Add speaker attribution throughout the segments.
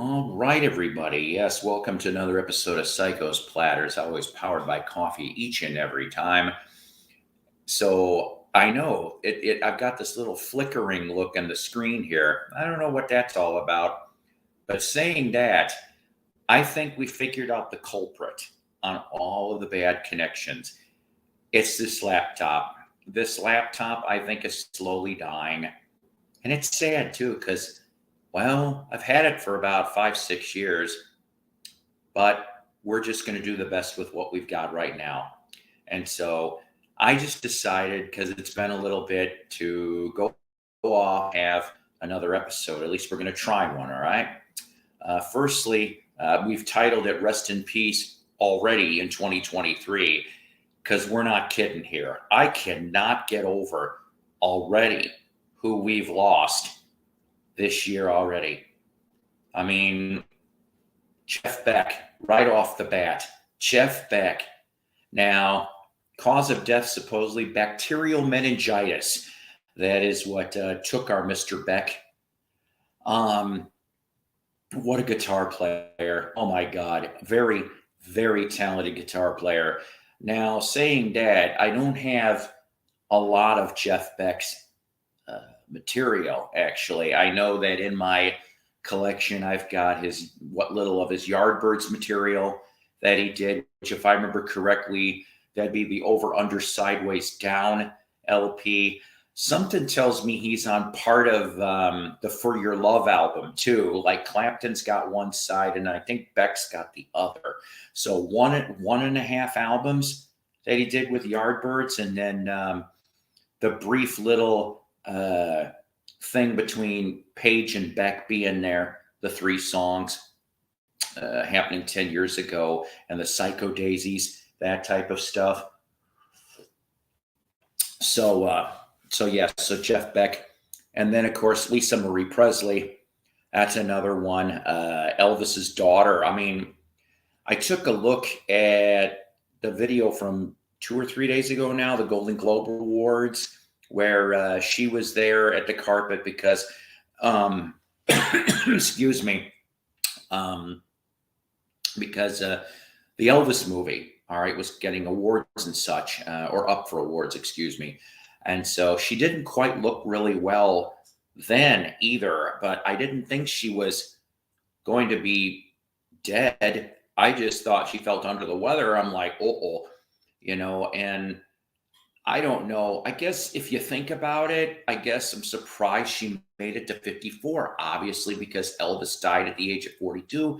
Speaker 1: All right, everybody. Yes, welcome to another episode of Psycho's Platters, always powered by coffee each and every time. So I know I've got this little flickering look on the screen here. I don't know what that's all about. But saying that, I think we figured out the culprit on all of the bad connections. It's this laptop. This laptop, I think, is slowly dying. And it's sad too, because, well, I've had it for about 5, 6 years, but we're just going to do the best with what we've got right now. And so I just decided, because it's been a little bit, to go off, have another episode. At least we're going to try one, all right? Firstly, we've titled it Rest in Peace already in 2023, because we're not kidding here. I cannot get over already who we've lost this year already. I mean, Jeff Beck, right off the bat. Jeff Beck. Now, cause of death, supposedly bacterial meningitis. That is what took our Mr. Beck. What a guitar player. Oh my God. Very, very talented guitar player. Now, saying that, I don't have a lot of Jeff Beck's material, actually. I know that in my collection, I've got what little of his Yardbirds material that he did, which, if I remember correctly, that'd be the Over, Under, Sideways, Down LP. Something tells me he's on part of the For Your Love album, too. Like Clapton's got one side, and I think Beck's got the other. So one and a half albums that he did with Yardbirds, and then the brief little thing between Page and Beck being there, the 3 songs happening 10 years ago, and the Psycho Daisies, that type of stuff. So Jeff Beck. And then, of course, Lisa Marie Presley. That's another one. Elvis's daughter. I mean, I took a look at the video from 2 or 3 days ago now, the Golden Globe Awards, where she was there at the carpet because, excuse me, because the Elvis movie, all right, was getting awards and such, or up for awards, excuse me. And so she didn't quite look really well then either, but I didn't think she was going to be dead. I just thought she felt under the weather. I'm like, and I don't know. I guess if you think about it, I guess I'm surprised she made it to 54, obviously, because Elvis died at the age of 42.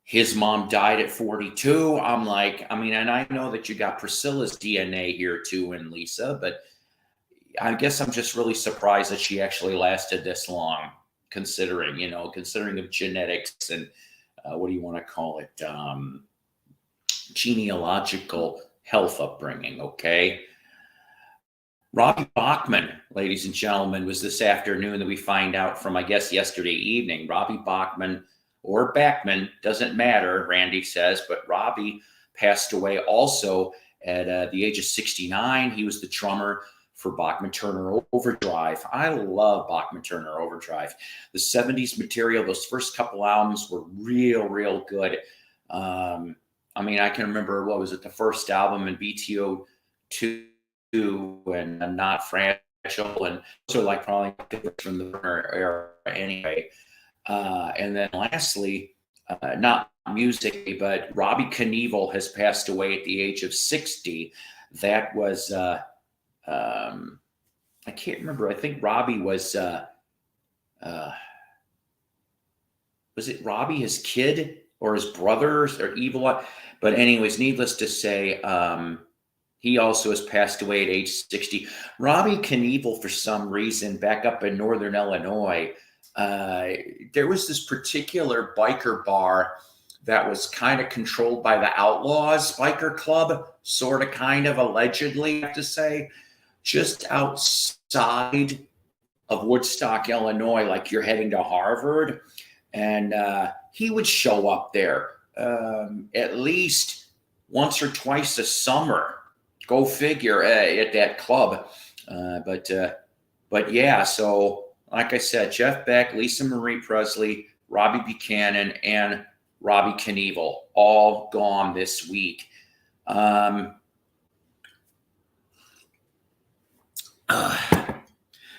Speaker 1: His mom died at 42. I'm like, and I know that you got Priscilla's DNA here too, and Lisa, but I guess I'm just really surprised that she actually lasted this long, considering of genetics and what do you want to call it? Genealogical health upbringing, okay? Robbie Bachman, ladies and gentlemen, was this afternoon that we find out from, I guess, yesterday evening. Robbie Bachman, or Bachman, doesn't matter, Randy says, but Robbie passed away also at the age of 69. He was the drummer for Bachman Turner Overdrive. I love Bachman Turner Overdrive. The 70s material, those first couple albums were real good. I can remember, what was it, the first album in BTO 2 and Not Fragile, and those are like probably my favorites from the Turner era anyway. And then lastly, not musically, but Robbie Knievel has passed away at the age of 60. That was I can't remember. I think Robbie was it Robbie, his kid, or his brothers, or evil? But anyways, needless to say, he also has passed away at age 60. Robbie Knievel, for some reason, back up in Northern Illinois, there was this particular biker bar that was kind of controlled by the Outlaws biker club, sort of, kind of, allegedly, I have to say, just outside of Woodstock, Illinois, like you're heading to Harvard. And he would show up there at least once or twice a summer. Go figure, at that club. But yeah, so like I said, Jeff Beck, Lisa Marie Presley, Robbie Buchanan, and Robbie Knievel, all gone this week.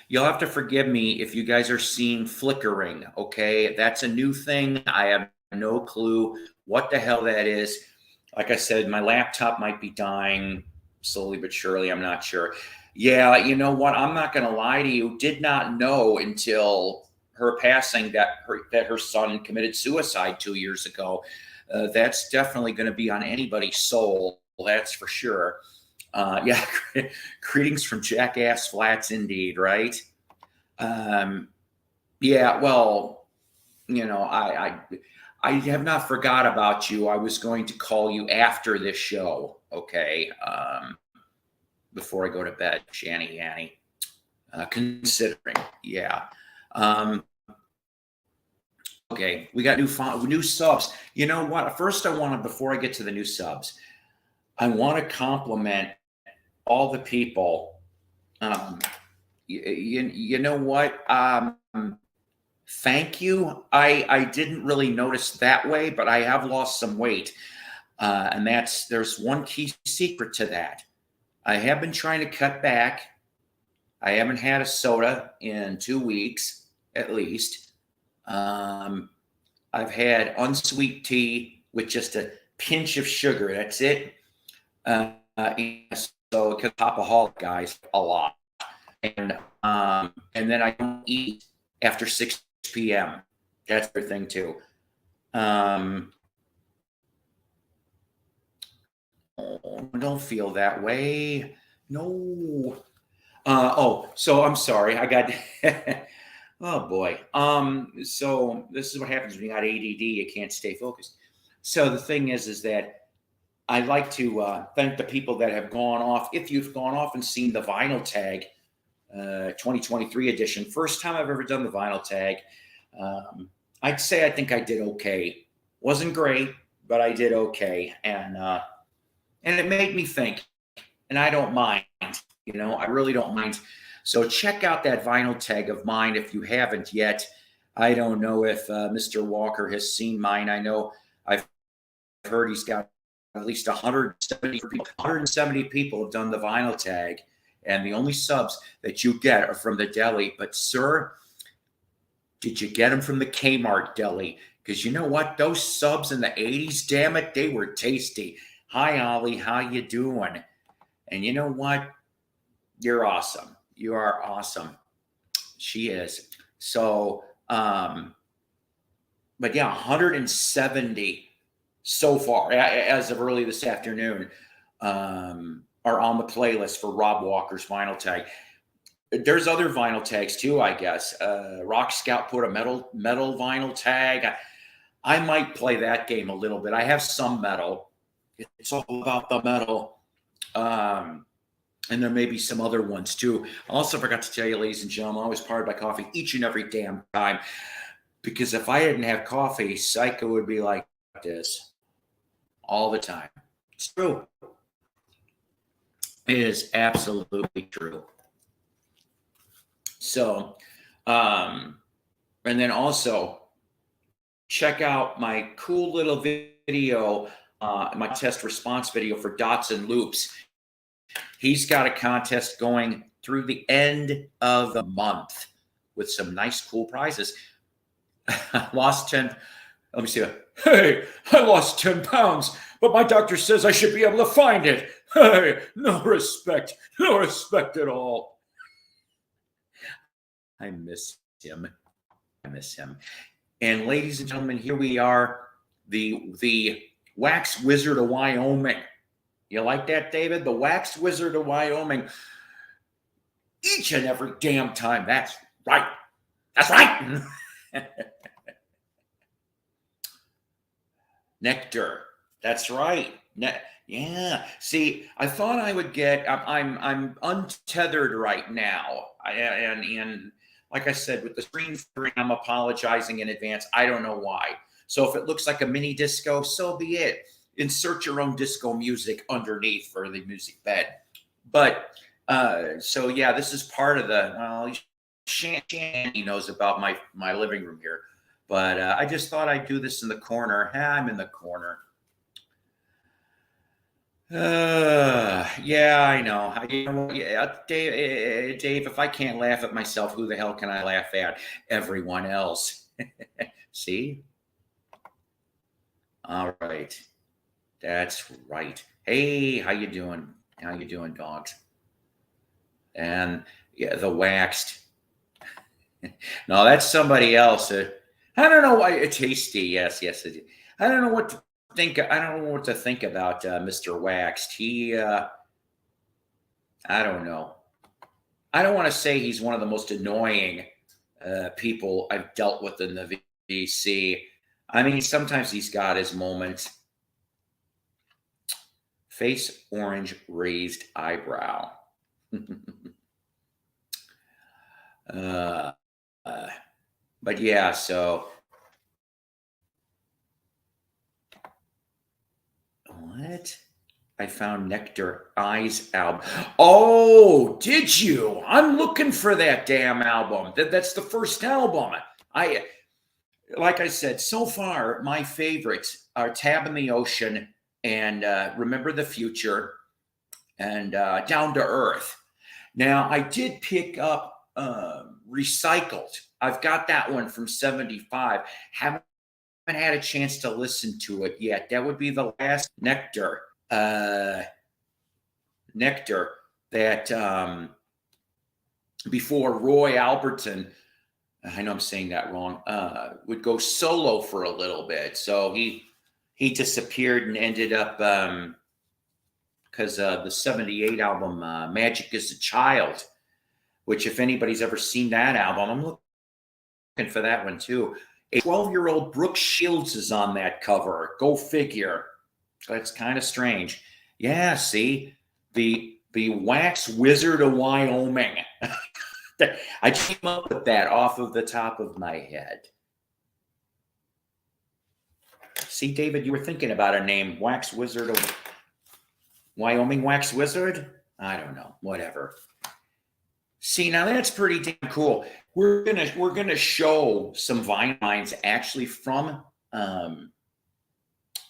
Speaker 1: You'll have to forgive me if you guys are seeing flickering, okay? That's a new thing. I have no clue what the hell that is. Like I said, my laptop might be dying slowly but surely. I'm not sure. Yeah, you know what? I'm not going to lie to you. Did not know until her passing that her son committed suicide 2 years ago. That's definitely going to be on anybody's soul. That's for sure. Yeah, greetings from Jackass Flats, indeed, right? Yeah, well, you know, I have not forgot about you. I was going to call you after this show, okay? Before I go to bed, Shanny Yanny. Considering, yeah. Okay, we got new subs. You know what? First, before I get to the new subs, I want to compliment all the people. You know what? Thank you. I didn't really notice that way, but I have lost some weight. And there's one key secret to that. I have been trying to cut back. I haven't had a soda in 2 weeks, at least. I've had unsweet tea with just a pinch of sugar. That's it. So, because Popaholic guys a lot, and then I don't eat after 6 p.m. That's their thing too. Oh, don't feel that way. No. So I'm sorry. I got. Oh boy. So this is what happens when you got ADD. You can't stay focused. So the thing is that I'd like to thank the people that have gone off. If you've gone off and seen the vinyl tag, 2023 edition, first time I've ever done the vinyl tag. I'd say I think I did okay. Wasn't great, but I did okay, and it made me think. And I don't mind. You know, I really don't mind. So check out that vinyl tag of mine if you haven't yet. I don't know if Mr. Walker has seen mine. I know I've heard he's got at least 170 people have done the vinyl tag, and the only subs that you get are from the deli. But sir, did you get them from the Kmart deli? Because you know what? Those subs in the 80s, damn it, they were tasty. Hi, Ollie. How you doing? And you know what? You're awesome. You are awesome. She is. So, but yeah, 170 so far, as of early this afternoon, are on the playlist for Rob Walker's vinyl tag. There's other vinyl tags too, I guess. Rock Scout put a metal vinyl tag. I might play that game a little bit. I have some metal. It's all about the metal. And there may be some other ones too. I also forgot to tell you, ladies and gentlemen, I was powered by coffee each and every damn time. Because if I didn't have coffee, Psycho would be like this all the time. It's true. It is absolutely true. So, and then also check out my cool little video, my test response video for Dots and Loops. He's got a contest going through the end of the month with some nice, cool prizes. I lost 10. Let me see. Hey, I lost 10 pounds, but my doctor says I should be able to find it. Hey, no respect at all. I miss him. And ladies and gentlemen, here we are, the Wax Wizard of Wyoming. You like that, David? The Wax Wizard of Wyoming. Each and every damn time. That's right. That's right. Nectar. That's right. Yeah. See, I thought I would get. I'm untethered right now, and like I said, with the screen flickering, I'm apologizing in advance. I don't know why. So if it looks like a mini disco, so be it. Insert your own disco music underneath for the music bed. But so yeah, this is part of the. Well, Shanny knows about my living room here. But I just thought I'd do this in the corner. I'm in the corner. Yeah, I know. Yeah, Dave, if I can't laugh at myself, who the hell can I laugh at? Everyone else. See? All right. That's right. Hey, how you doing? How you doing, dogs? And yeah, the waxed. No, that's somebody else. I don't know why. Tasty. Yes, yes. I don't know what to think. I don't know what to think about Mr. Waxed. I don't know. I don't want to say he's one of the most annoying people I've dealt with in the VC. I mean, sometimes he's got his moments. Face orange, raised eyebrow. uh, but yeah, so what? I found Nectar Eyes album. Oh, did you? I'm looking for that damn album. That's the first album. Like I said, so far my favorites are Tab in the Ocean and Remember the Future and Down to Earth. Now I did pick up Recycled. I've got that one from '75. Haven't had a chance to listen to it yet. That would be the last Nectar that before Roy Alberton, I know I'm saying that wrong, would go solo for a little bit. So he disappeared and ended up because the '78 album Magic is a Child, which if anybody's ever seen that album, I'm looking for that one too. A 12-year-old Brooke Shields is on that cover. Go figure. That's kind of strange. Yeah, see, the Wax Wizard of Wyoming. I came up with that off of the top of my head. See, David, you were thinking about a name, Wax Wizard of Wyoming, Wax Wizard? I don't know, whatever. See, now that's pretty damn cool. We're gonna show some vinyl lines actually from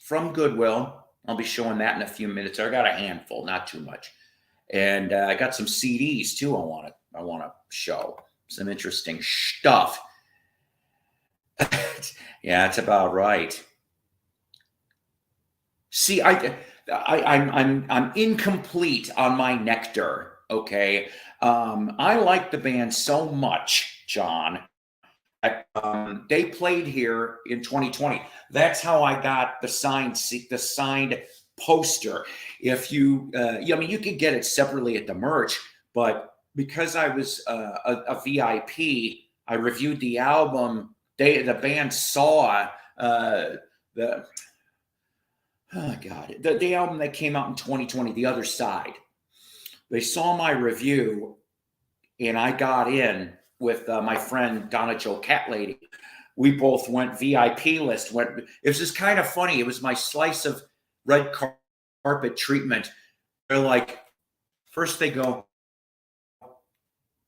Speaker 1: Goodwill. I'll be showing that in a few minutes. I got a handful, not too much, and I got some CDs too. I want to show some interesting stuff. Yeah, that's about right. See, I'm incomplete on my Nectar. Okay, I like the band so much, John. They played here in 2020. That's how I got the signed poster. If you, I mean, you could get it separately at the merch, but because I was a VIP, I reviewed the album. The band saw the the album that came out in 2020, The Other Side. They saw my review, and I got in with my friend Donna Jo Catlady. We both went VIP list. It was just kind of funny. It was my slice of red carpet treatment. They're like, first they go,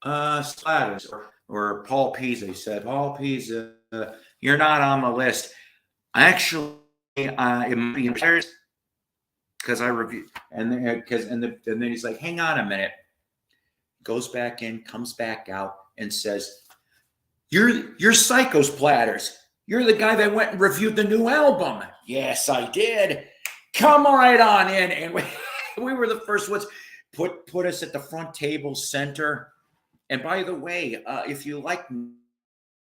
Speaker 1: Splatters or Paul Pisa. He said, Paul Pisa, you're not on the list. Actually, it might be because I reviewed, and then he's like, hang on a minute. Goes back in, comes back out, and says, You're Psycho's Platters. You're the guy that went and reviewed the new album. Yes, I did. Come right on in. And we were the first ones. Put us at the front table center. And by the way, if you like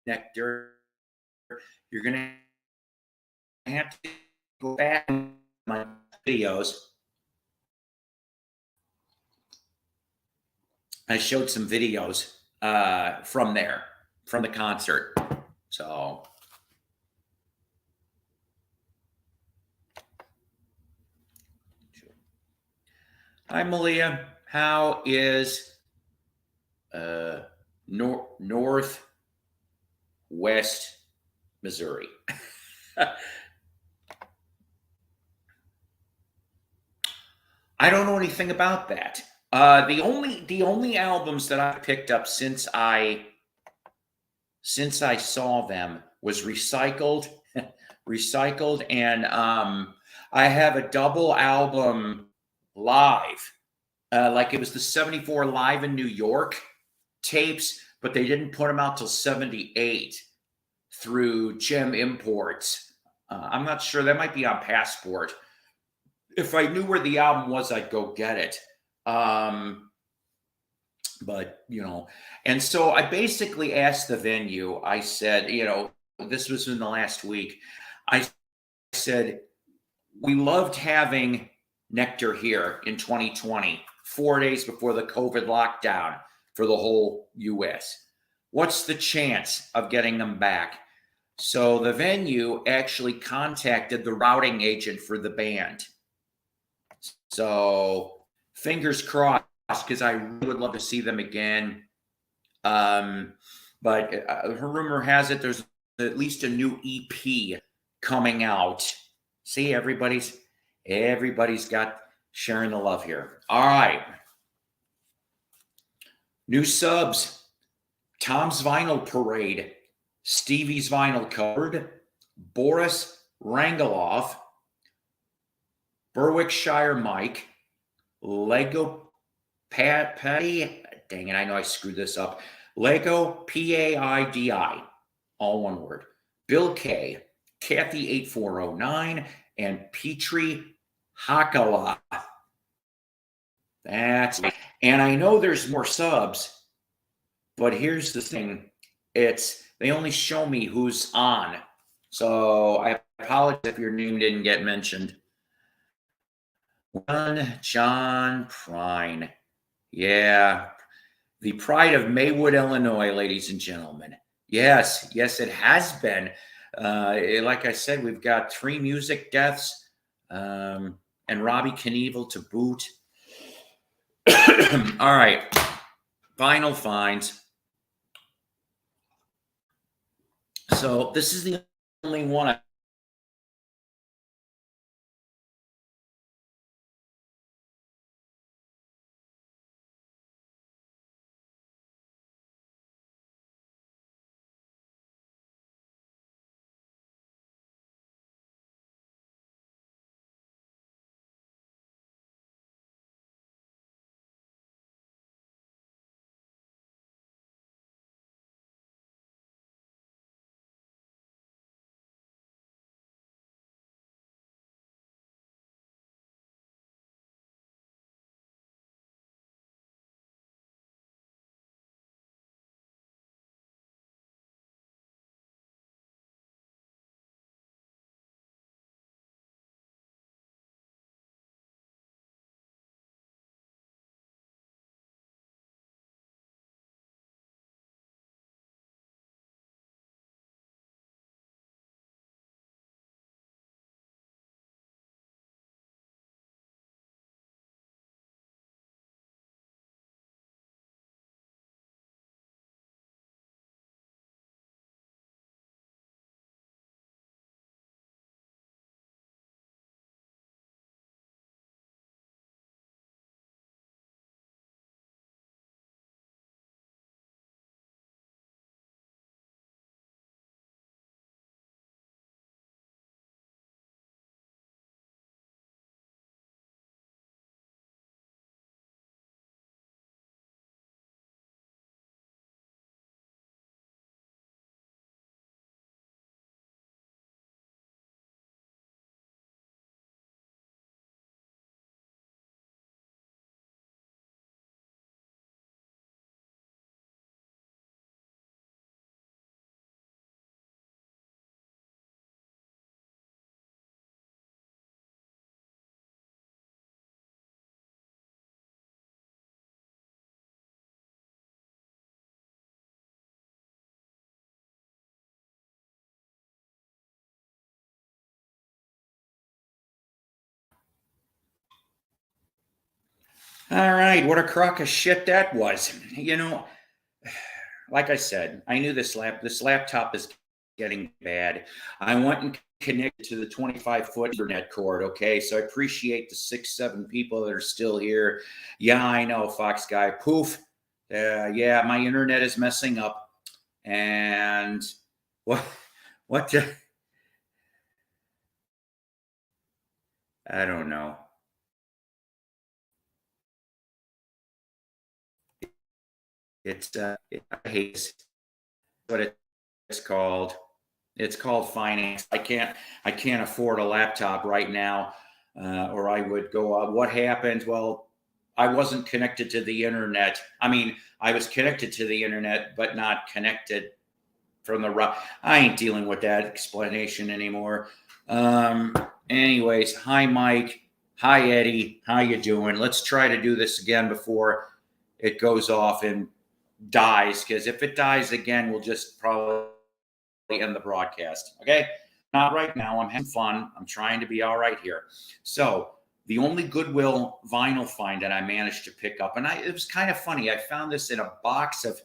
Speaker 1: Nectar, you're going to have to go back to my videos. I showed some videos from there, from the concert. So hi, Malia. How is Northwest Missouri? I don't know anything about that. The only albums that I picked up since I saw them was recycled, recycled, and I have a double album live, like it was the '74 live in New York tapes, but they didn't put them out till '78 through Gem Imports. I'm not sure. That might be on Passport. If I knew where the album was, I'd go get it. But, and so I basically asked the venue, I said, this was in the last week. I said, we loved having Nectar here in 2020, 4 days before the COVID lockdown for the whole US. What's the chance of getting them back? So the venue actually contacted the routing agent for the band. So fingers crossed, because I really would love to see them again. But her rumor has it there's at least a new EP coming out. See, everybody's got sharing the love here. All right. New subs. Tom's Vinyl Parade. Stevie's Vinyl Cupboard. Boris Rangeloff. Berwickshire Mike. Lego Patty. Dang it, I know I screwed this up. Lego Paidi. All one word. Bill K. Kathy 8409. And Petrie Hakala. And I know there's more subs, but here's the thing. They only show me who's on. So I apologize if your name didn't get mentioned. John Prine. Yeah. The pride of Maywood, Illinois, ladies and gentlemen. Yes, it has been. Like I said, we've got 3 music deaths and Robbie Knievel to boot. All right. Vinyl finds. So this is the only one All right, what a crock of shit that was. Like I said, I knew this laptop is getting bad. I went and connected to the 25-foot internet cord, okay? So I appreciate the 6-7 people that are still here. Yeah, I know, Fox Guy. Poof. Yeah, my internet is messing up. And what What? The, I don't know. I hate what it's called. It's called finance. I can't afford a laptop right now, or I would go. What happened? Well, I wasn't connected to the internet. I mean, I was connected to the internet, but not connected from the rock. I ain't dealing with that explanation anymore. Um, Anyways, hi Mike, hi Eddie, how you doing? Let's try to do this again before it goes off and dies. Because if it dies again, we'll just probably end the broadcast. Okay, not right now. I'm having fun. I'm trying to be all right here. So the only Goodwill vinyl find that I managed to pick up, and it was kind of funny. I found this in a box of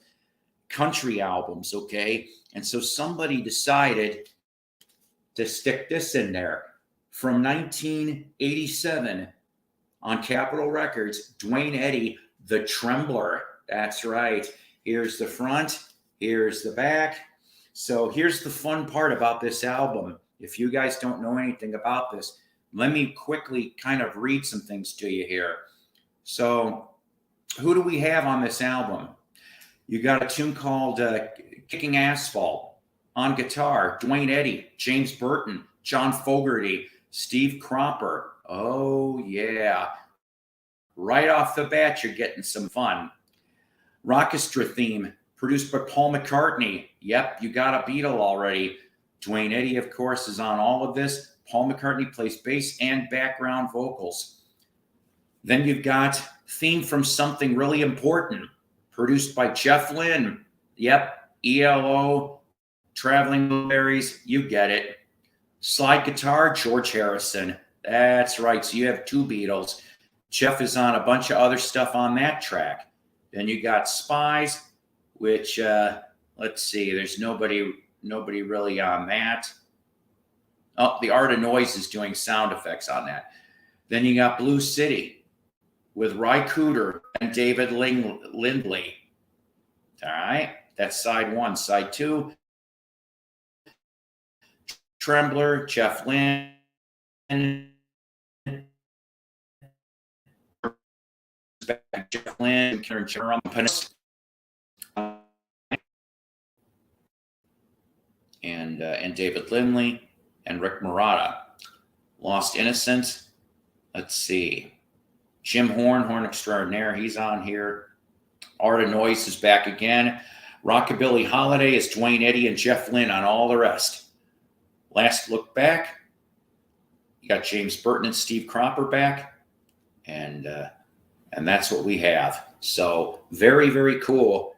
Speaker 1: country albums, okay? And so somebody decided to stick this in there from 1987 on Capitol Records, Dwayne Eddy, The Trembler. That's right. Here's the front, here's the back. So here's the fun part about this album. If you guys don't know anything about this, let me quickly kind of read some things to you here. So who do we have on this album? You got a tune called Kicking Asphalt. On guitar, Dwayne Eddy, James Burton, John Fogerty, Steve Cropper. Oh, yeah. Right off the bat, you're getting some fun. Rockestra theme, produced by Paul McCartney. Yep, you got a Beatle already. Dwayne Eddy, of course, is on all of this. Paul McCartney plays bass and background vocals. Then you've got theme from Something Really Important, produced by Jeff Lynne. Yep, ELO, Traveling Wilburys, you get it. Slide guitar, George Harrison. That's right. So you have two Beatles. Jeff is on a bunch of other stuff on that track. Then you got Spies, which let's see, there's nobody really on that. Oh, the Art of Noise is doing sound effects on that. Then you got Blue City with Ry Cooder and David Lindley. All right, that's side one. Side two, Trembler, Jeff Lynne, Jeff Lynne, Karen Jerome, and David Lindley and Rick Marotta. Lost Innocent. Let's see. Jim Horn Extraordinaire, he's on here. Art of Noise is back again. Rockabilly Holiday is Dwayne Eddy and Jeff Lynne on all the rest. Last Look Back, you got James Burton and Steve Cropper back, and that's what we have. So very, very cool.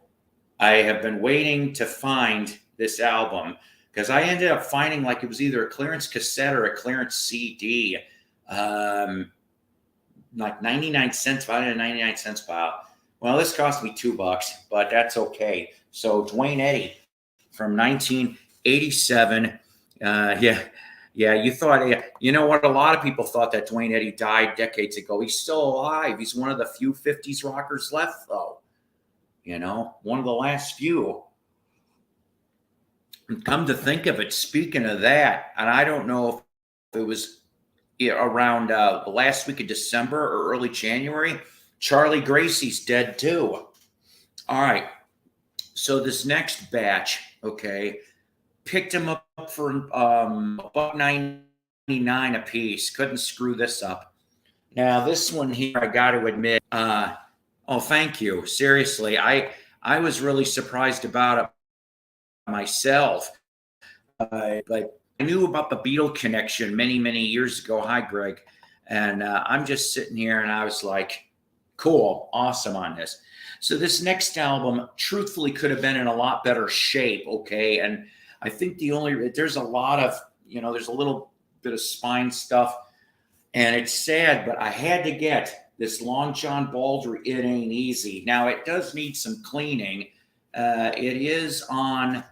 Speaker 1: I have been waiting to find this album because I ended up finding like it was either a clearance cassette or a clearance CD, like 99 cents, about a 99 cents pile. Well, this cost me $2, but that's okay. So Dwayne Eddy from 1987. Yeah. You thought, you know what? A lot of people thought that Dwayne Eddy died decades ago. He's still alive. He's one of the few 50s rockers left, though. You know, one of the last few. And come to think of it, speaking of that, and I don't know if it was around the last week of December or early January, Charlie Gracie's dead too. All right. So this next batch, okay, picked him up for $1.99 a piece. Couldn't screw this up. Now this one here, I got to admit. Oh, thank you. Seriously, I was really surprised about it myself. Like I knew about the Beatle connection many years ago. Hi, Greg. And I'm just sitting here, and I was like, cool, awesome on this. So this next album, truthfully, could have been in a lot better shape. Okay, and I think there's a lot of, there's a little bit of spine stuff, and it's sad, but I had to get this Long John Baldry, It Ain't Easy. Now, it does need some cleaning. It is on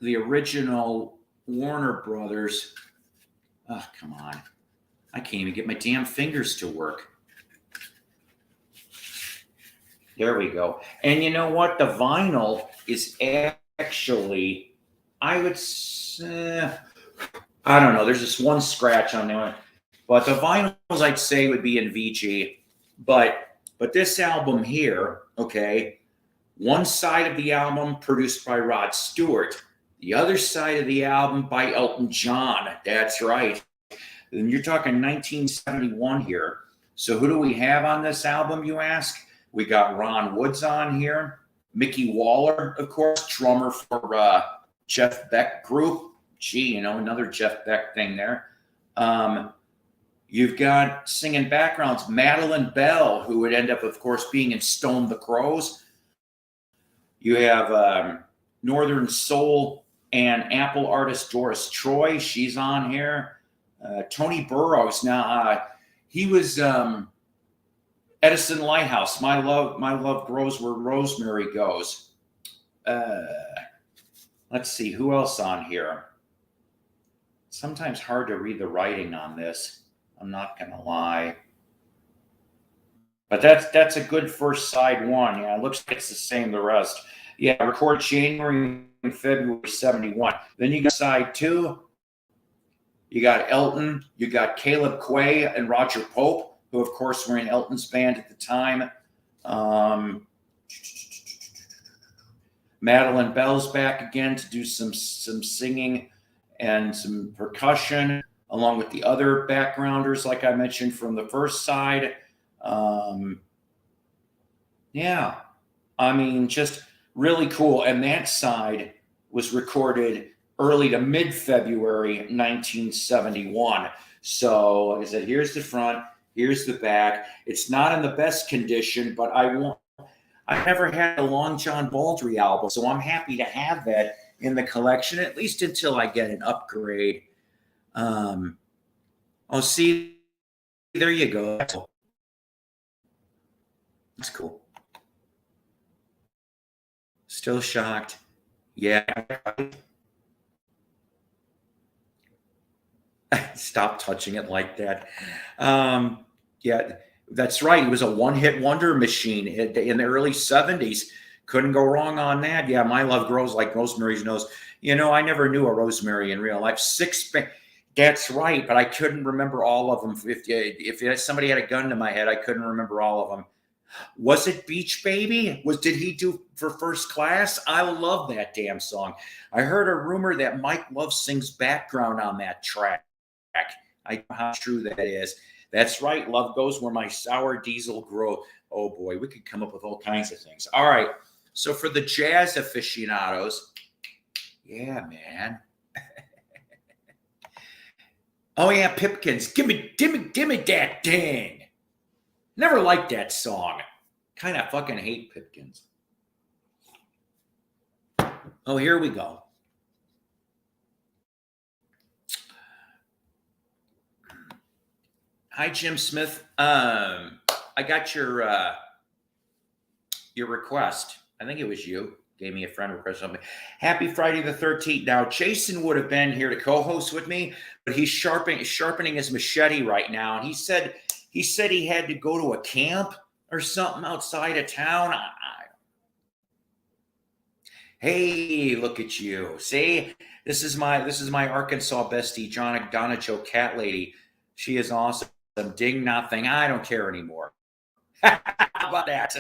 Speaker 1: the original Warner Brothers. Oh, come on. I can't even get my damn fingers to work. There we go. And you know what? The vinyl is actually I would say, I don't know. There's just one scratch on there. But the vinyls I'd say would be in VG. But this album here, okay, one side of the album produced by Rod Stewart, the other side of the album by Elton John. That's right. And you're talking 1971 here. So who do we have on this album, you ask? We got Ron Woods on here. Mickey Waller, of course, drummer for Jeff Beck Group. Gee, another Jeff Beck thing there. You've got singing backgrounds, Madeline Bell, who would end up, of course, being in Stone the Crows. You have Northern Soul and Apple artist Doris Troy. She's on here. Tony Burrows. Now, he was Edison Lighthouse. My love grows where rosemary goes. Let's see, who else on here? Sometimes hard to read the writing on this. I'm not gonna lie, but that's a good first side one. Yeah, it looks like it's the same the rest. Yeah, record January and February 71. Then you got side two. You got Elton. You got Caleb Quay and Roger Pope, who of course were in Elton's band at the time. Madeline Bell's back again to do some singing and some percussion, along with the other backgrounders, like I mentioned from the first side. Yeah, I mean, just really cool. And that side was recorded early to mid-February 1971. So, like I said, here's the front, here's the back. It's not in the best condition, but I never had a Long John Baldry album, so I'm happy to have that in the collection, at least until I get an upgrade. See, there you go. That's cool. Still shocked. Yeah. Stop touching it like that. Yeah, that's right. It was a one-hit wonder machine in the early 70s. Couldn't go wrong on that. Yeah, My Love Grows Like Rosemary's Nose. I never knew a Rosemary in real life. That's right, but I couldn't remember all of them. If somebody had a gun to my head, I couldn't remember all of them. Was it Beach Baby? Did he do For First Class? I love that damn song. I heard a rumor that Mike Love sings background on that track. I know how true that is. That's right. Love goes where my sour diesel grow. Oh boy, we could come up with all kinds of things. All right. So for the jazz aficionados, yeah, man. Oh yeah, Pipkins. Give me that ding. Never liked that song. Kind of fucking hate Pipkins. Oh, here we go. Hi, Jim Smith. I got your request. I think it was you. Gave me a friend request or something. Happy Friday the 13th. Now, Jason would have been here to co-host with me, but he's sharpening his machete right now. And he said he had to go to a camp or something outside of town. Hey, look at you. See, this is my Arkansas bestie, Donna Jo Cat Lady. She is awesome. Ding nothing. I don't care anymore. How about that?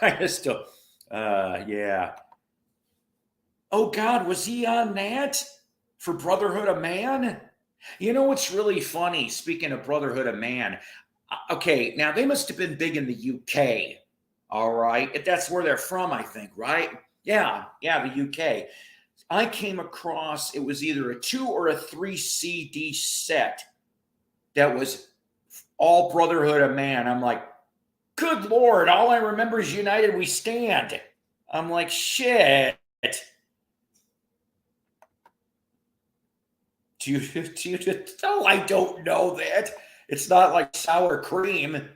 Speaker 1: I just still, yeah. Oh God, was he on that for Brotherhood of Man? What's really funny? Speaking of Brotherhood of Man, okay, now they must have been big in the UK. All right, that's where they're from, I think, right? Yeah, the UK. I came across, it was either a 2 or a 3 CD set that was all Brotherhood of Man. I'm like, good Lord, all I remember is United We Stand. I'm like, shit. Do you no, I don't know that. It's not like sour cream.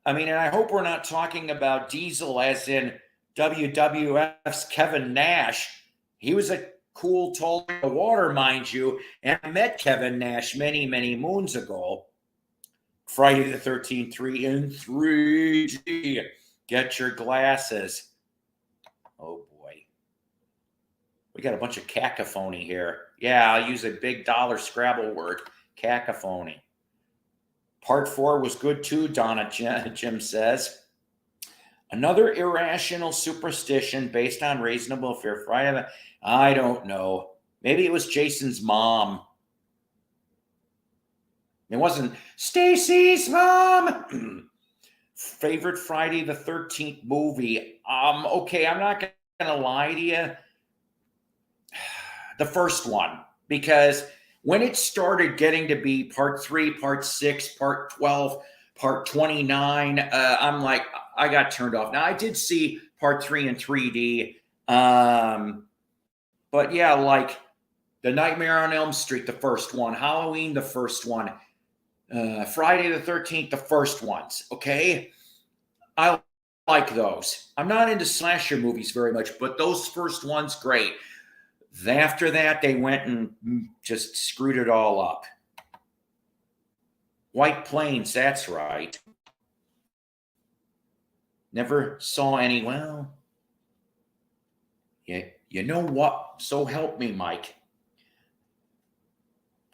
Speaker 1: I mean, and I hope we're not talking about Diesel as in WWF's Kevin Nash. He was a cool, tall water, mind you, and I met Kevin Nash many, many moons ago. Friday the 13th, 3 in 3D. Get your glasses. Oh boy. We got a bunch of cacophony here. Yeah, I'll use a big dollar Scrabble word, cacophony. Part 4 was good too, Donna Jim says. Another irrational superstition based on reasonable fear. Friday, I don't know. Maybe it was Jason's mom. It wasn't Stacy's mom. Favorite Friday the 13th movie. Okay, I'm not gonna lie to you. The first one, because when it started getting to be part 3, part 6, part 12, part 29, I'm like, I got turned off. Now I did see part 3 in 3D, but yeah, like the Nightmare on Elm Street, the first one, Halloween, the first one, Friday the 13th, the first ones. Okay, I like those. I'm not into slasher movies very much, but those first ones, great. After that, they went and just screwed it all up. White Plains, that's right. Never saw any. Well, yeah, you know what? So help me, Mike.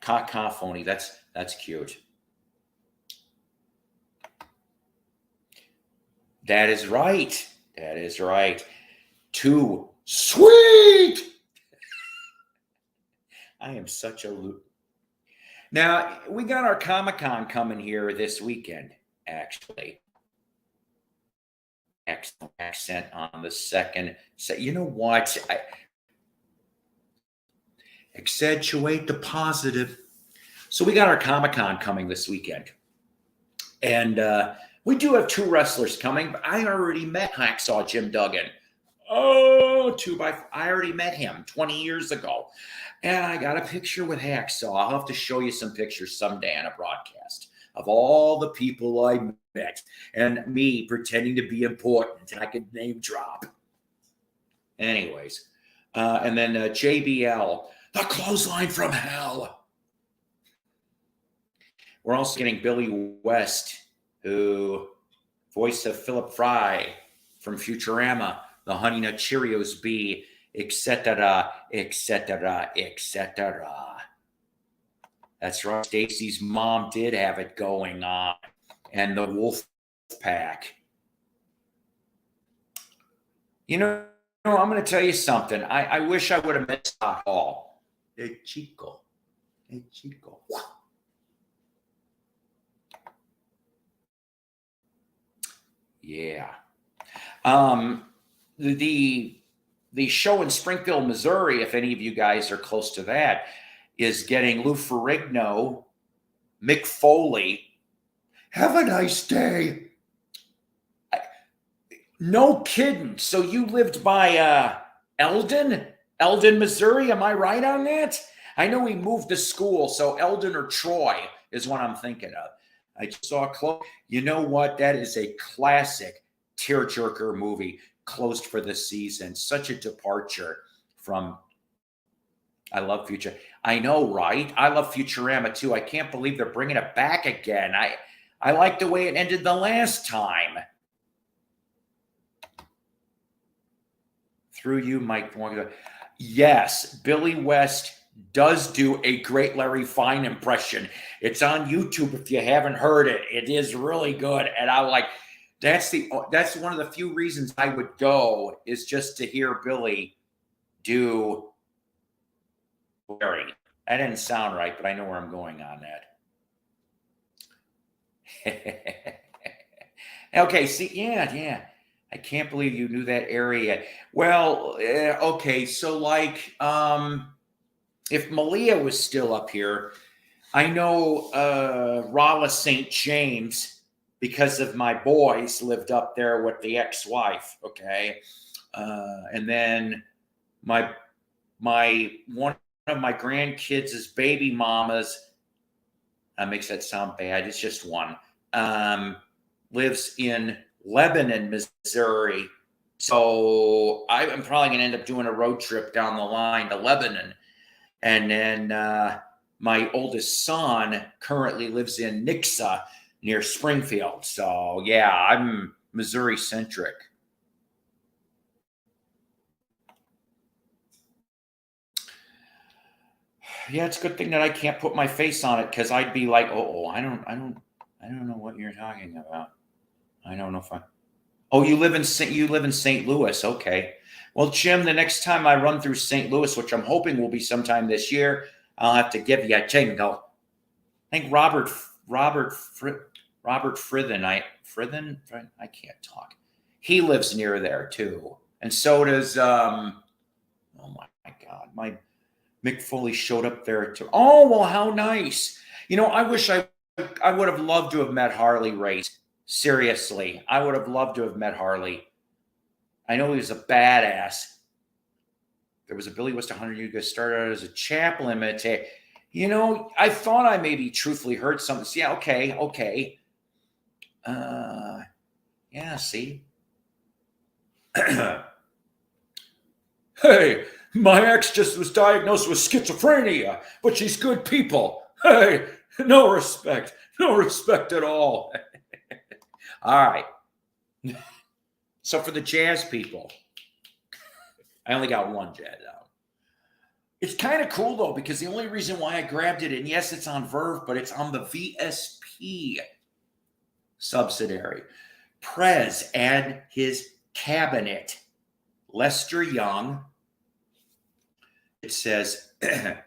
Speaker 1: Cacophony, that's cute. That is right. That is right. Too sweet. I am such a loop. Now, we got our Comic-Con coming here this weekend, actually. Excellent accent on the second. So, you know what? Accentuate the positive. So we got our Comic-Con coming this weekend. And we do have 2 wrestlers coming, but I already met Hacksaw Jim Duggan. Oh, I already met him 20 years ago. And I got a picture with Hacksaw. I'll have to show you some pictures someday on a broadcast of all the people I met and me pretending to be important. And I could name drop. Anyways. And then JBL, the clothesline from hell. We're also getting Billy West, who voice of Philip Fry from Futurama, the Honey Nut Cheerios Bee, etc., etc., etc. That's right. Stacy's mom did have it going on, and the Wolf Pack. You know, I'm going to tell you something. I wish I would have met Scott Hall. Hey, Chico. Hey, Chico. Yeah. The show in Springfield, Missouri, if any of you guys are close to that, is getting Lou Ferrigno, Mick Foley. Have a nice day. No kidding. So you lived by Eldon, Missouri. Am I right on that? I know he moved to school, so Eldon or Troy is what I'm thinking of. I just saw close. You know what? That is a classic tearjerker movie. Closed for the season. Such a departure from. I love Future. I know, right? I love Futurama too. I can't believe they're bringing it back again. I like the way it ended the last time. Through you, Mike. Yes, Billy West does do a great Larry Fine impression. It's on YouTube if you haven't heard it. It is really good, and I like. That's one of the few reasons I would go is just to hear Billy do Larry. That didn't sound right, but I know where I'm going on that. Okay, see, yeah. I can't believe you knew that area. Well, okay, so like, if Malia was still up here, I know Rolla St. James, because of my boys, lived up there with the ex-wife, okay? And then my one of my grandkids' baby mamas, that makes that sound bad, it's just one, lives in Lebanon, Missouri. So I'm probably going to end up doing a road trip down the line to Lebanon. And then my oldest son currently lives in Nixa near Springfield. So yeah, I'm Missouri centric. Yeah, it's a good thing that I can't put my face on it because I'd be like, I don't know what you're talking about. I don't know if I. Oh, you live in St. Louis. Okay. Well, Jim, the next time I run through St. Louis, which I'm hoping will be sometime this year, I'll have to give you a jingle. I think Robert Frithen. I can't talk. He lives near there too, and so does. Oh my God, my Mick Foley showed up there too. Oh well, how nice. I wish I would have loved to have met Harley Race. Seriously, I would have loved to have met Harley. I know he was a badass. There was a Billy West 100 you guys started out as a Chaplin imitator. I thought I maybe truthfully heard something. Yeah, okay. Yeah, see? Hey, my ex just was diagnosed with schizophrenia, but she's good people. Hey, no respect at all. All right. So for the jazz people, I only got one jazz out. It's kind of cool though, because the only reason why I grabbed it, and yes, it's on Verve, but it's on the VSP subsidiary. Prez and his cabinet. Lester Young. It says, the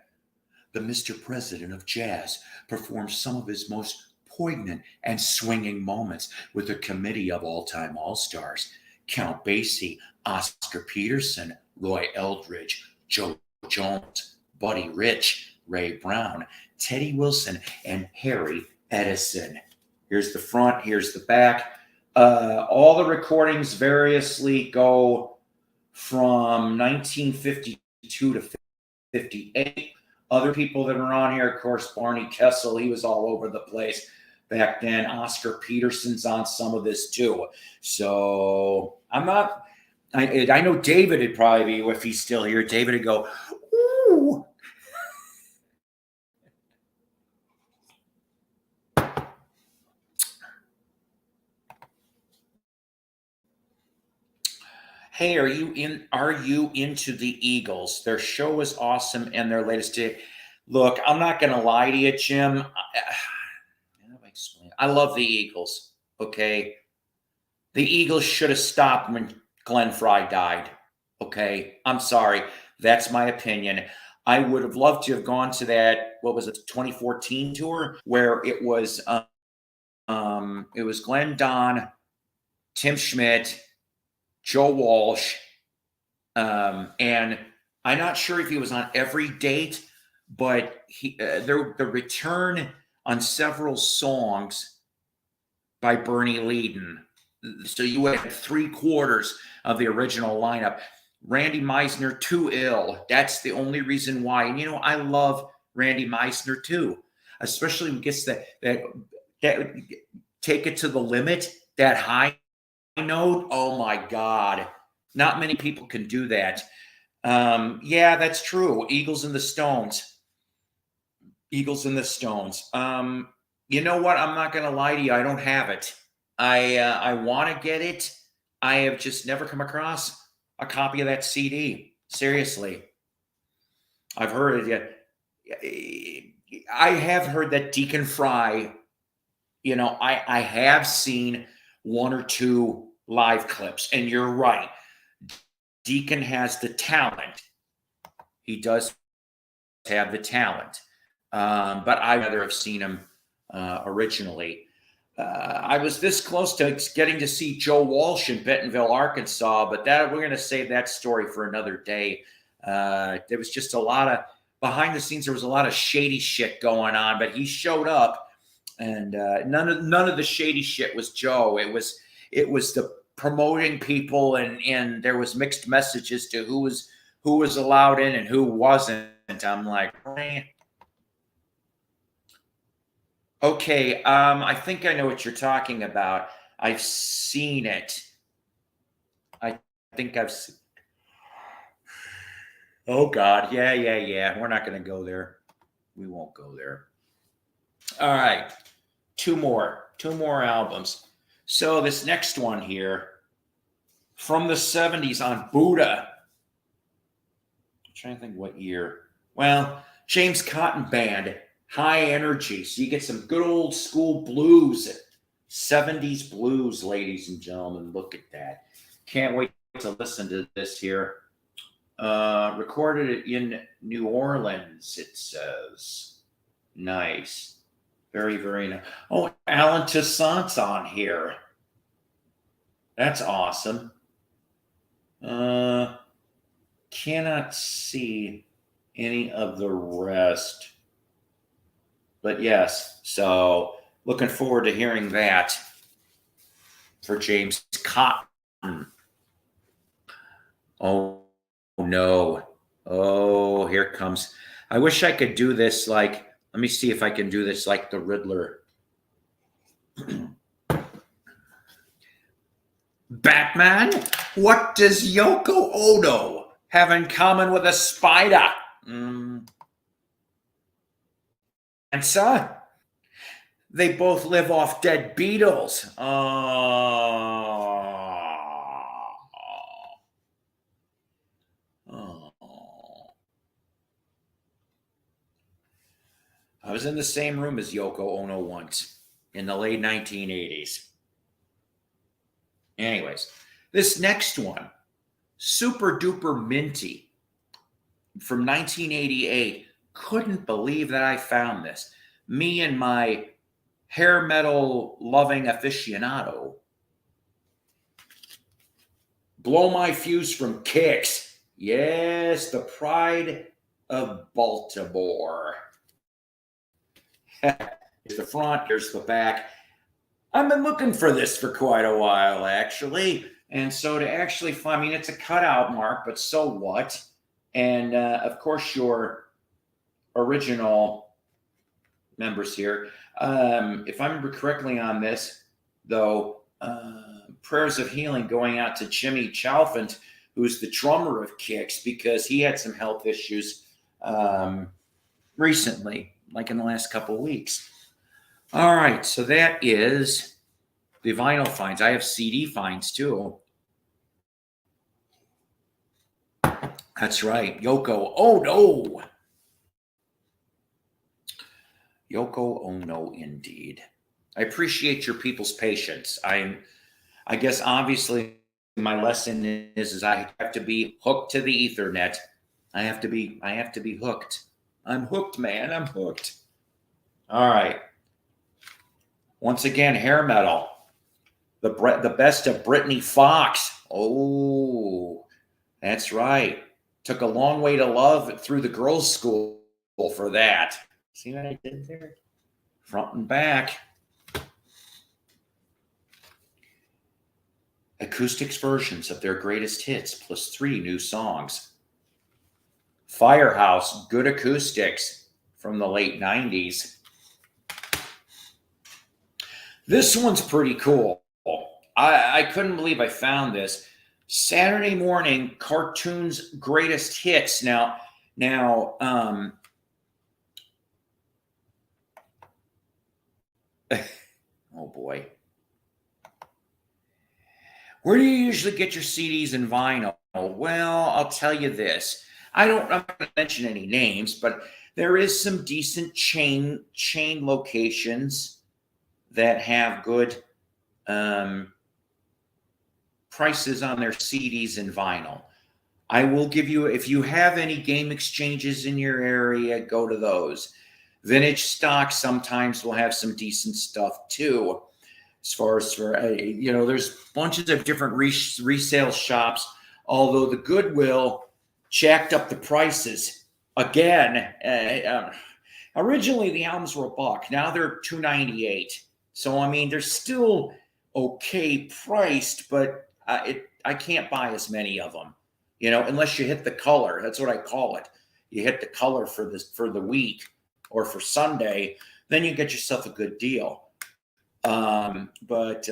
Speaker 1: Mr. President of Jazz performs some of his most poignant and swinging moments with a committee of all-time all-stars. Count Basie, Oscar Peterson, Roy Eldridge, Joe Jones, Buddy Rich, Ray Brown, Teddy Wilson, and Harry Edison. Here's the front, here's the back. All the recordings variously go from 1952 to 58. Other people that are on here, of course, Barney Kessel, he was all over the place back then. Oscar Peterson's on some of this too. So I'm not, I know David would probably be, if he's still here, David would go, ooh. Hey, are you into the Eagles? Their show is awesome and their latest day. Look, I'm not going to lie to you, Jim. I love the Eagles. Okay. The Eagles should have stopped when Glenn Fry died. Okay. I'm sorry. That's my opinion. I would have loved to have gone to that, what was it, 2014 tour, where it was Glenn Don, Tim Schmidt, Joe Walsh, and I'm not sure if he was on every date, but the return on several songs by Bernie Leadon. So you had 3/4 of the original lineup. Randy Meisner, Too Ill. That's the only reason why. And I love Randy Meisner too, especially when he gets that take it to the limit, that high note. Oh my God. Not many people can do that. Yeah, that's true. Eagles and the Stones. You know what? I'm not going to lie to you. I don't have it. I want to get it. I have just never come across a copy of that CD. Seriously. I've heard it. I have heard that Deacon Fry, I have seen one or two live clips, and you're right. Deacon has the talent. He does have the talent. But I'd rather have seen him originally. I was this close to getting to see Joe Walsh in Bentonville, Arkansas, but we're going to save that story for another day. There was just a lot of behind the scenes. There was a lot of shady shit going on, but he showed up, and none of the shady shit was Joe. It was the promoting people, and there was mixed messages to who was allowed in and who wasn't. I'm like, okay, I think I know what you're talking about. I've seen it. I think I've seen. Oh God, yeah. We're not going to go there. We won't go there. All right, two more albums. So this next one here, from the 70s on Buddha. I'm trying to think what year. Well, James Cotton Band, high energy. So you get some good old school blues, 70s blues, ladies and gentlemen. Look at that. Can't wait to listen to this here. Recorded in New Orleans, it says. Nice. Very, very nice. Oh, Alan Toussaint's on here. That's awesome. Cannot see any of the rest. But yes, so looking forward to hearing that for James Cotton. Oh no. Oh, here it comes. I wish I could do this like, let me see if I can do this like the Riddler. Batman, what does Yoko Ono have in common with a spider? Answer. They both live off dead beetles. I was in the same room as Yoko Ono once in the late 1980s. Anyways, this next one, Super Duper Minty from 1988. Couldn't believe that I found this. Me and my hair metal loving aficionado. Blow My Fuse from Kix. Yes, the pride of Baltimore. Here's the front, here's the back. I've been looking for this for quite a while, actually. And so to actually find, I mean, it's a cutout mark, but so what? And of course, your original members here. If I remember correctly on this, though, prayers of healing going out to Jimmy Chalfant, who's the drummer of Kix, because he had some health issues recently, like in the last couple of weeks. All right, so that is the vinyl finds. I have CD finds too. That's right, Yoko Ono. Yoko Ono, indeed. I appreciate your people's patience. I guess obviously my lesson is I have to be hooked to the Ethernet. I have to be hooked. I'm hooked, man. I'm hooked. All right. Once again, hair metal. The best of Brittany Fox. Oh, that's right. Took a long way to love through the girls' school for that. See what I did there? Front and back. Acoustics versions of their greatest hits plus 3 new songs. Firehouse, good acoustics from the late 90s. This one's pretty cool. I couldn't believe I found this. Saturday Morning Cartoons Greatest Hits. Now, oh boy. Where do you usually get your CDs and vinyl? Well, I'll tell you this. I'm not going to mention any names, but there is some decent chain locations that have good prices on their CDs and vinyl. I will give you, if you have any game exchanges in your area, go to those. Vintage stock sometimes will have some decent stuff too. As far as there's bunches of different resale shops, although the Goodwill jacked up the prices again. Originally the albums were $1. Now they're $2.98. So I mean, they're still okay priced, but I can't buy as many of them, unless you hit the color. That's what I call it. You hit the color for the week or for Sunday, then you get yourself a good deal. Like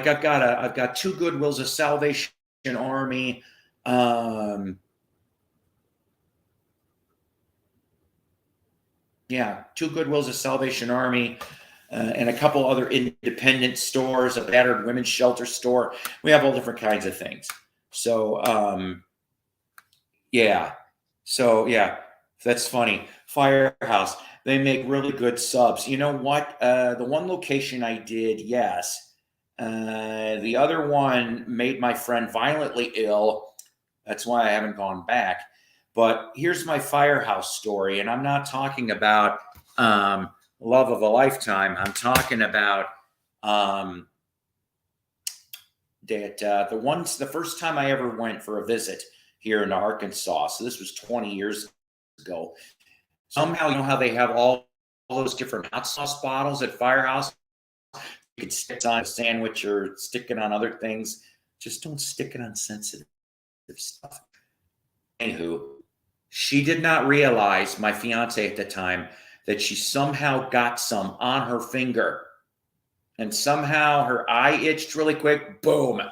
Speaker 1: I've got 2 Goodwills, a Salvation Army, 2 Goodwills, a Salvation Army, and a couple other independent stores, a battered women's shelter store. We have all different kinds of things. So, That's funny. Firehouse. They make really good subs. You know what? The one location I did, yes. The other one made my friend violently ill. That's why I haven't gone back. But here's my Firehouse story, and I'm not talking about um, love of a lifetime. I'm talking about um, that the first time I ever went for a visit here in Arkansas. So this was 20 years ago. Somehow, you know how they have all those different hot sauce bottles at Firehouse? You could stick it on a sandwich or stick it on other things. Just don't stick it on sensitive stuff. Anywho, she did not realize, my fiance at the time, that she somehow got some on her finger. And somehow her eye itched really quick. Boom.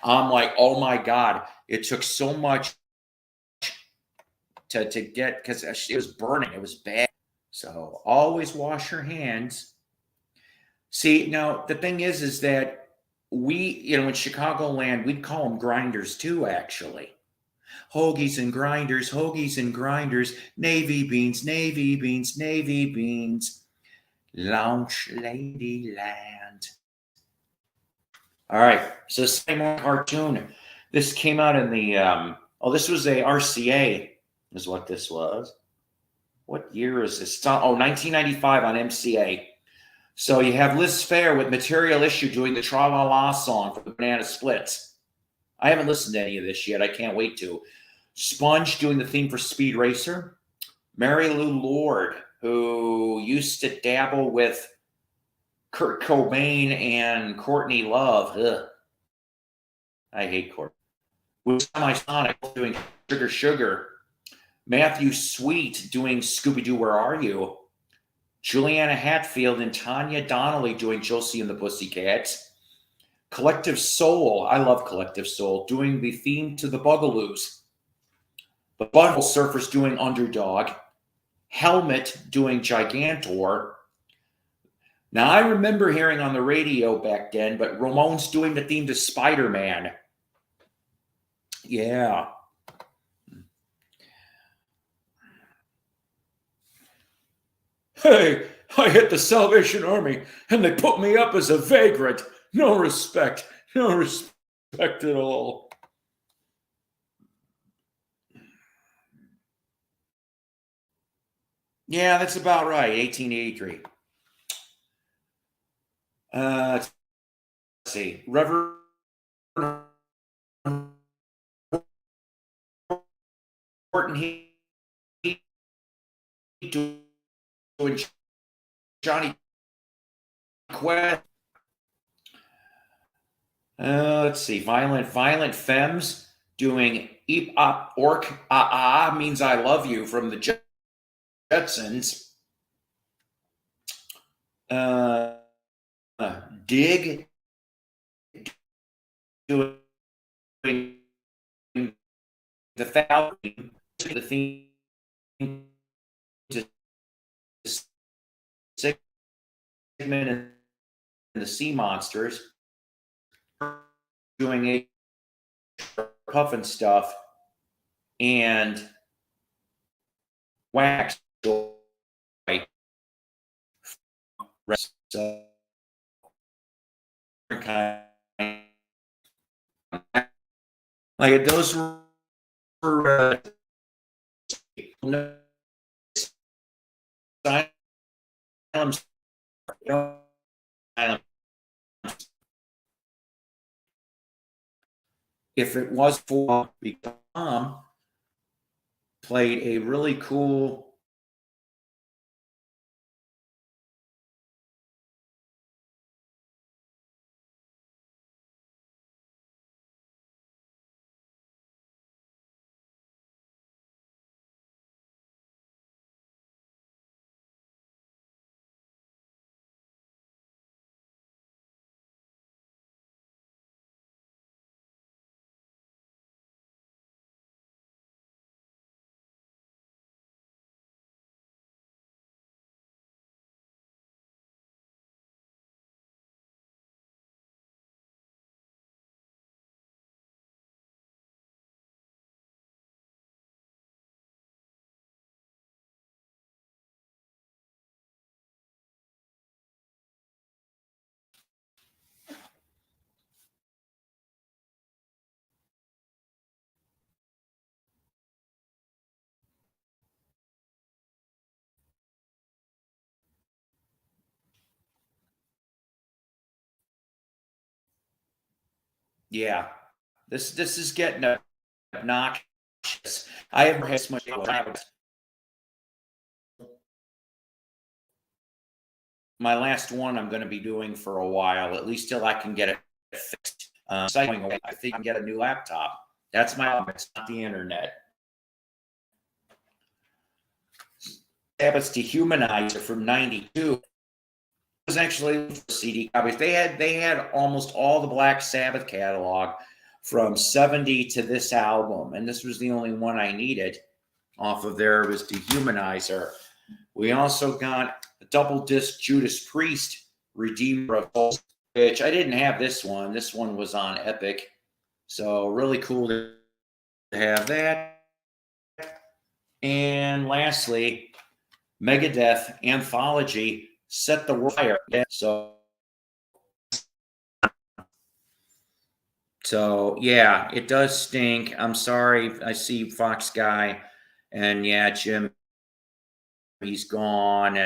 Speaker 1: I'm like, oh my God. It took so much to get, because it was burning. It was bad. So always wash your hands. See, now the thing is that in Chicagoland, we'd call them grinders too, actually. Hoagies and grinders, navy beans, navy beans, navy beans. Launch Ladyland. All right, so same old cartoon. This came out in the, this was a RCA, is what this was. What year is this? 1995 on MCA. So you have Liz Phair with Material Issue doing the Tra La La song for the Banana Splits. I haven't listened to any of this yet. I can't wait to. Sponge doing the theme for Speed Racer. Mary Lou Lord, who used to dabble with Kurt Cobain and Courtney Love. Ugh. I hate Courtney. With Sonic doing Sugar Sugar. Matthew Sweet doing Scooby Doo, Where Are You? Juliana Hatfield and Tanya Donnelly doing Josie and the Pussycats. Collective Soul, I love Collective Soul, doing the theme to the Bugaloos. The Butthole Surfers doing Underdog. Helmet doing Gigantor. Now, I remember hearing on the radio back then, but Ramones doing the theme to Spider-Man. Yeah. Hey, I hit the Salvation Army, and they put me up as a vagrant. No respect at all. Yeah, that's about right. 1883. Let's see. Reverend Horton Heat doing Johnny Quest. Let's see. Violent Femmes doing Eep Op Orc Ah Ah Means I Love You from the Jetsons. Dig doing the Falcon, the theme to Sigmund and the Sea Monsters, doing a Puffin stuff, and Wax like those were asylums. If it was for Tom, played a really cool Yeah, this is getting obnoxious. I haven't had so much. My last one I'm going to be doing for a while, at least till I can get it fixed. Cycling away, I think I can get a new laptop. That's my problem. It's not the internet. Sabbath's Dehumanizer from '92 was actually CD copies. They had almost all the Black Sabbath catalog from '70 to this album, and this was the only one I needed off of there. It was Dehumanizer. We also got a double disc Judas Priest Redeemer of Souls, which I didn't have this one. This one was on Epic. So really cool to have that. And lastly, Megadeth Anthology Set the World Fire. So yeah, it does stink. I'm sorry. I see Fox Guy, and yeah, Jim, he's gone,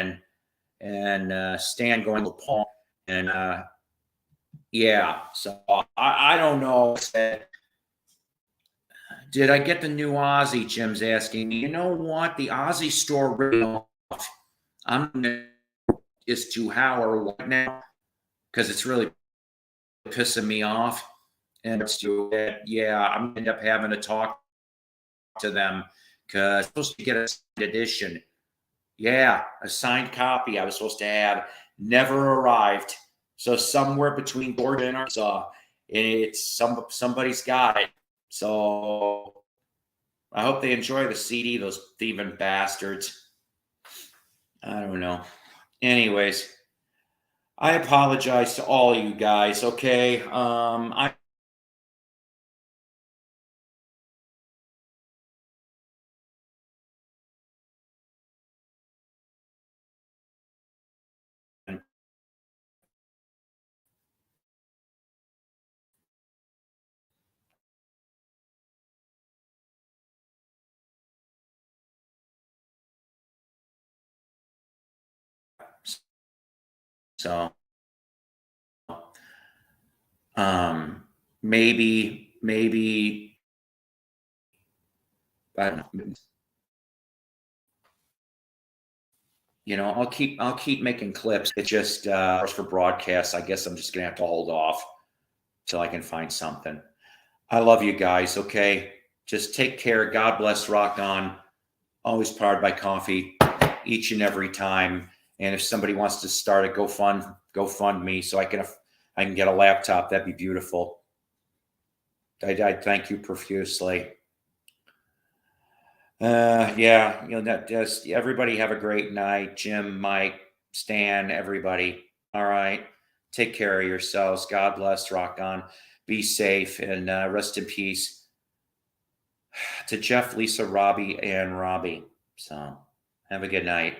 Speaker 1: and Stan going to Paul, and yeah. So I don't know. Did I get the new Ozzy? Jim's asking. You know what? The Ozzy store ripped off. I'm is to how or what now because it's really pissing me off. And it's to yeah, I'm gonna end up having to talk to them because I'm supposed to get a signed edition. Yeah, a signed copy I was supposed to have never arrived. So somewhere between Georgia and Arkansas, it's somebody's got it. So I hope they enjoy the CD, those thieving bastards. I don't know. Anyways, I apologize to all of you guys, okay? I so maybe I don't know. I'll keep making clips. It's just for broadcasts. I guess I'm just gonna have to hold off till I can find something. I love you guys, okay? Just take care. God bless. Rock on. Always powered by coffee each and every time. And if somebody wants to start a GoFundMe so I can get a laptop, that'd be beautiful. I thank you profusely. Yeah, that just everybody have a great night. Jim, Mike, Stan, everybody. All right. Take care of yourselves. God bless. Rock on. Be safe and rest in peace to Jeff, Lisa, Robbie, and Robbie. So have a good night.